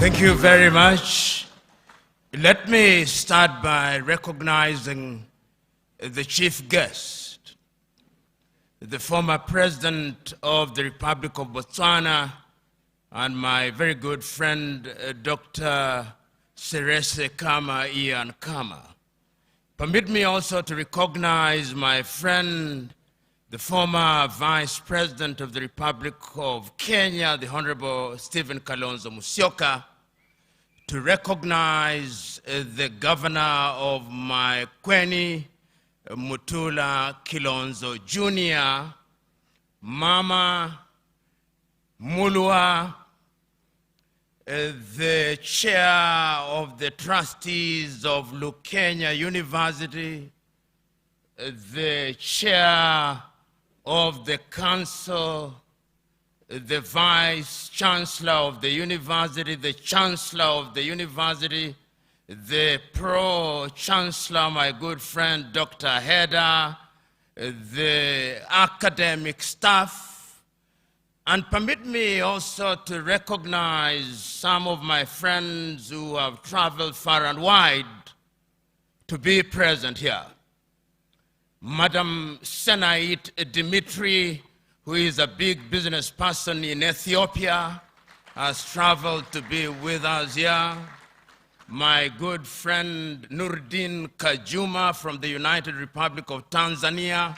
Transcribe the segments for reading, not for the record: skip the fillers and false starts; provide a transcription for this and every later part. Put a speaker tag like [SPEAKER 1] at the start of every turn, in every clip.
[SPEAKER 1] Thank you very much. Let me start by recognizing the chief guest, the former president of the Republic of Botswana and my very good friend, Dr. Serese Kama Ian Kama. Permit me also to recognize my friend, the former Vice President of the Republic of Kenya, the Honorable Stephen Kalonzo Musyoka, to recognize the Governor of my Kweni, Mutula Kilonzo Jr., Mama Mulwa, the Chair of the Trustees of Lukenya University, the Chair of the Council, the Vice Chancellor of the University, the Chancellor of the University, the Pro-Chancellor, my good friend Dr. Heda, the academic staff, and permit me also to recognize some of my friends who have traveled far and wide to be present here. Madam Senait Dimitri, who is a big business person in Ethiopia, has traveled to be with us here. My good friend Nurdin Kajuma from the United Republic of Tanzania.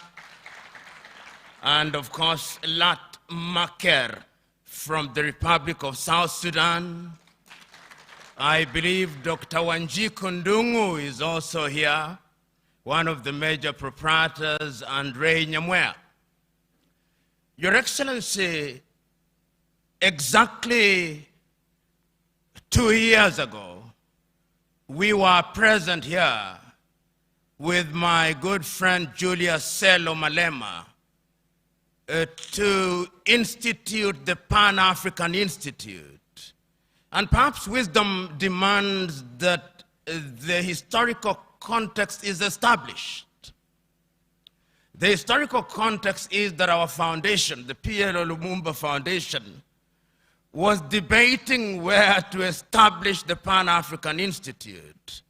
[SPEAKER 1] And of course, Lat Maker from the Republic of South Sudan. I believe Dr. Wanji Kundungu is also here, one of the major proprietors, and Ray Nyamwea. Your Excellency, exactly 2 years ago, we were present here with my good friend Julius Selo Malema to institute the Pan-African Institute. And perhaps wisdom demands that the historical context is established. The historical context is that our foundation, the PLO Lumumba Foundation, was debating where to establish the Pan-African Institute,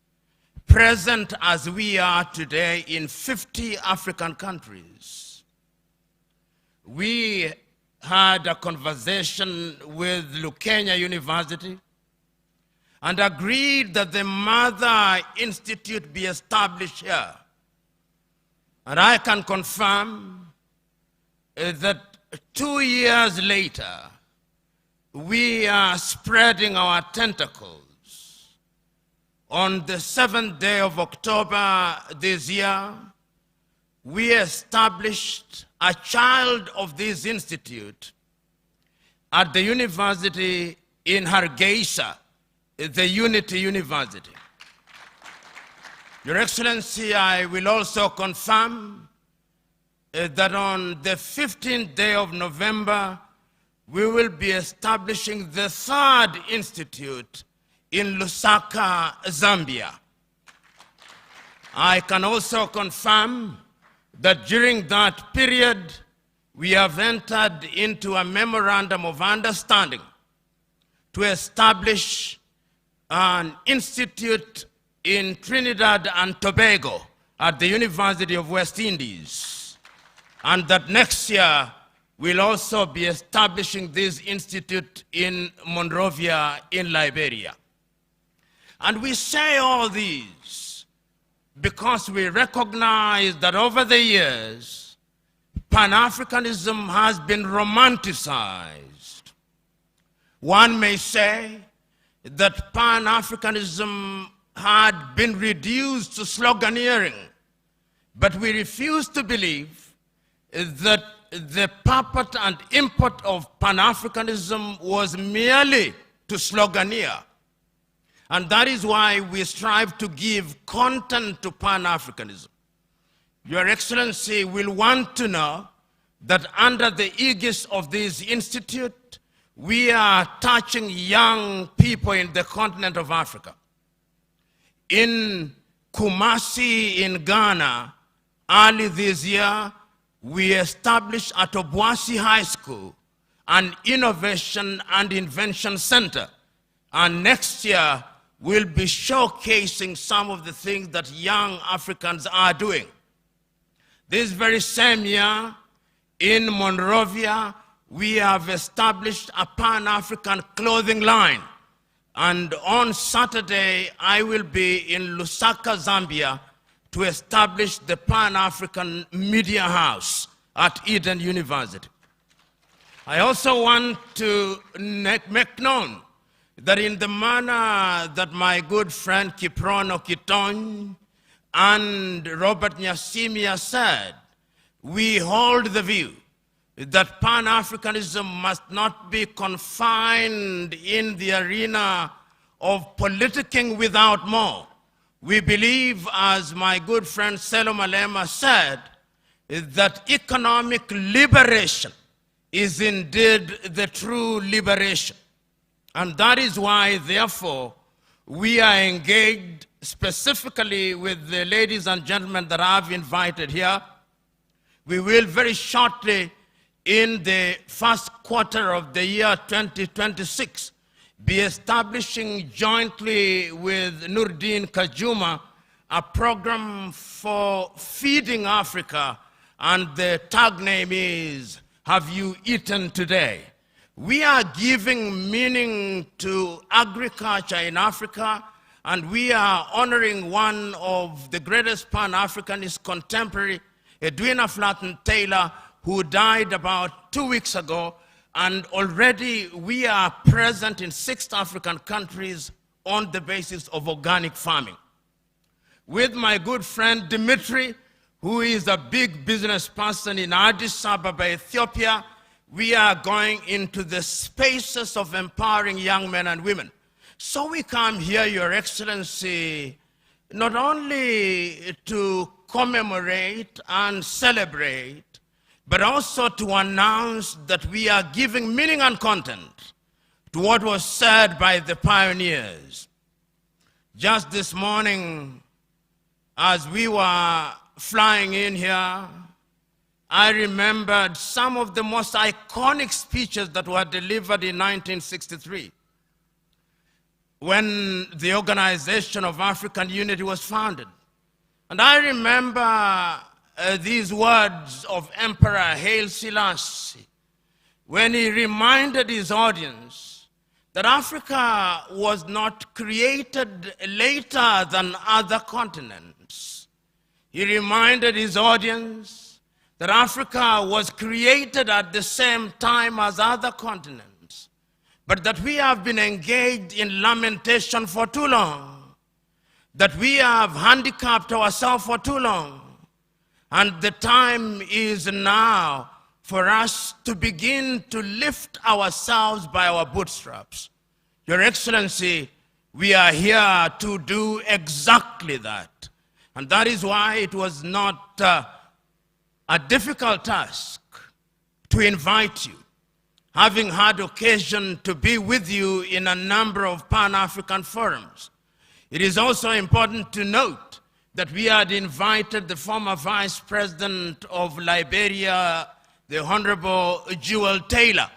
[SPEAKER 1] present as we are today in 50 African countries. We had a conversation with Lukenya University and agreed that the Mother Institute be established here. And I can confirm that 2 years later, we are spreading our tentacles. On the 7th day of October this year, we established a child of this institute at the university in Hargeisa, the Unity University. Your Excellency, I will also confirm that on the 15th day of November, we will be establishing the 3rd institute in Lusaka, Zambia. I can also confirm that during that period, we have entered into a memorandum of understanding to establish an institute in Trinidad and Tobago at the University of West Indies. And that next year, we'll also be establishing this institute in Monrovia in Liberia. And we say all these because we recognize that over the years, Pan-Africanism has been romanticized. One may say that Pan-Africanism had been reduced to sloganeering, but we refuse to believe that the purport and import of Pan-Africanism was merely to sloganeer. And that is why we strive to give content to Pan-Africanism. Your Excellency will want to know that under the aegis of this institute, we are touching young people in the continent of Africa. In Kumasi in Ghana, early this year, we established at Obuasi High School an Innovation and Invention Center. And next year, we'll be showcasing some of the things that young Africans are doing. This very same year, in Monrovia, we have established a Pan-African clothing line. And on Saturday, I will be in Lusaka, Zambia, to establish the Pan-African Media House at Eden University. I also want to make known that in the manner that my good friend Kiprono Kitony and Robert Nyasimia said, we hold the view that Pan-Africanism must not be confined in the arena of politicking without more. We believe, as my good friend Selo Malema said, that economic liberation is indeed the true liberation. And that is why, therefore, we are engaged specifically with the ladies and gentlemen that I've invited here. We will very shortly, in the first quarter of the year 2026, be establishing jointly with Nurdin Kajuma a program for feeding Africa, and the tag name is, Have You Eaten Today? We are giving meaning to agriculture in Africa, and we are honoring one of the greatest Pan-Africanist contemporary, Edwina Flatten Taylor, who died about 2 weeks ago, and already we are present in 6 African countries on the basis of organic farming. With my good friend Dimitri, who is a big business person in Addis Ababa, Ethiopia, we are going into the spaces of empowering young men and women. So we come here, Your Excellency, not only to commemorate and celebrate, but also to announce that we are giving meaning and content to what was said by the pioneers. Just this morning, as we were flying in here, I remembered some of the most iconic speeches that were delivered in 1963, when the Organization of African Unity was founded. And I remember these words of Emperor Haile Selassie, when he reminded his audience that Africa was not created later than other continents. He reminded his audience that Africa was created at the same time as other continents, but that we have been engaged in lamentation for too long, that we have handicapped ourselves for too long, and the time is now for us to begin to lift ourselves by our bootstraps. Your Excellency, we are here to do exactly that. And that is why it was not a difficult task to invite you, having had occasion to be with you in a number of Pan-African forums. It is also important to note that we had invited the former Vice President of Liberia, the Honorable Jewel Taylor,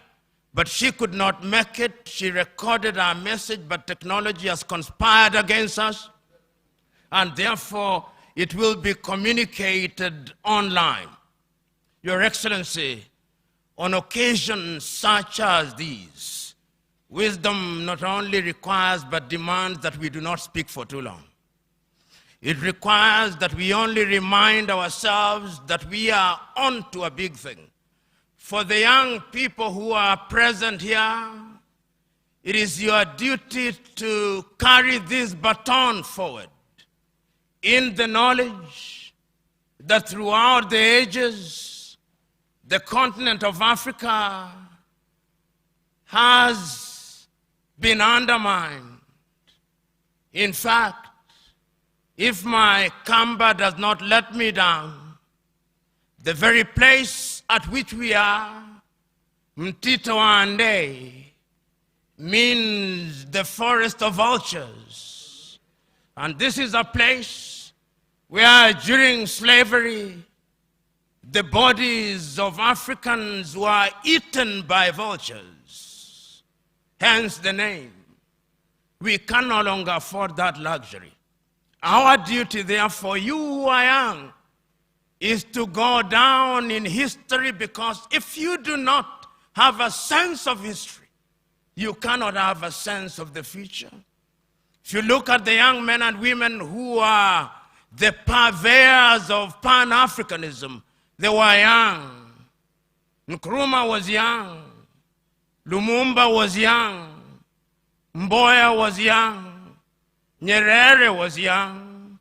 [SPEAKER 1] but she could not make it. She recorded our message, but technology has conspired against us, and therefore it will be communicated online. Your Excellency, on occasions such as these, wisdom not only requires but demands that we do not speak for too long. It requires that we only remind ourselves that we are on to a big thing. For the young people who are present here, it is your duty to carry this baton forward in the knowledge that throughout the ages, the continent of Africa has been undermined. In fact, if my Kamba does not let me down, the very place at which we are, Mtito Ande, means the forest of vultures. And this is a place where during slavery, the bodies of Africans were eaten by vultures. Hence the name. We can no longer afford that luxury. Our duty, therefore, you who are young, is to go down in history, because if you do not have a sense of history, you cannot have a sense of the future. If you look at the young men and women who are the purveyors of Pan-Africanism, they were young. Nkrumah was young. Lumumba was young. Mboya was young. Nyerere was young.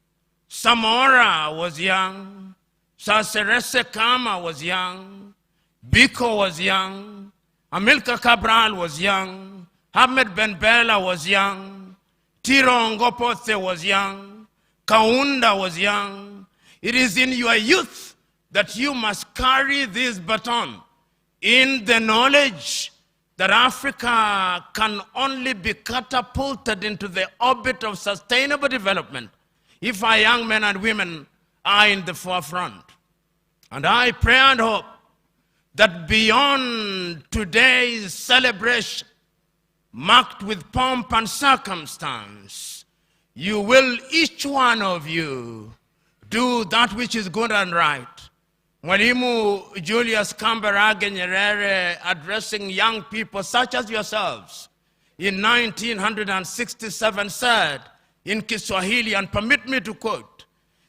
[SPEAKER 1] Samora was young. Saserese Kama was young. Biko was young. Amilcar Cabral was young. Ahmed Ben Bella was young. Tiro Ngopote was young. Kaunda was young. It is in your youth that you must carry this baton in the knowledge that Africa can only be catapulted into the orbit of sustainable development if our young men and women are in the forefront. And I pray and hope that beyond today's celebration, marked with pomp and circumstance, you will, each one of you, do that which is good and right. Mwalimu Julius Kambarage Nyerere, addressing young people such as yourselves in 1967, said in Kiswahili, and permit me to quote,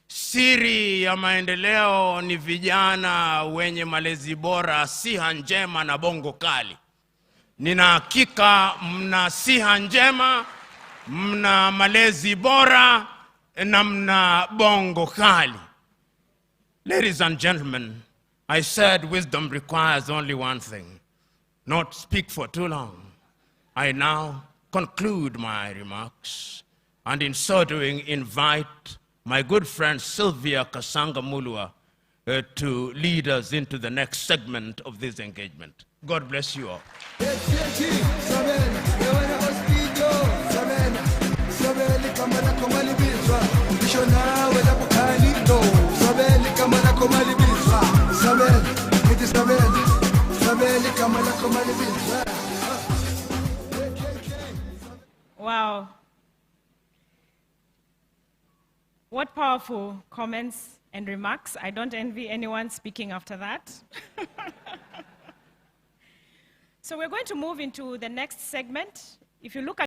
[SPEAKER 1] "Siri ya maendeleo ni vijana wenye malezi bora, siha njema na bongo kali." Nina hakika mna siha njema, mna malezi bora, na mna bongo kali. Ladies and gentlemen, I said wisdom requires only one thing: not speak for too long. I now conclude my remarks, and in so doing invite my good friend Sylvia Kasanga Mulua to lead us into the next segment of this engagement. God bless you all.
[SPEAKER 2] Wow. What powerful comments and remarks. I don't envy anyone speaking after that. So we're going to move into the next segment. If you look at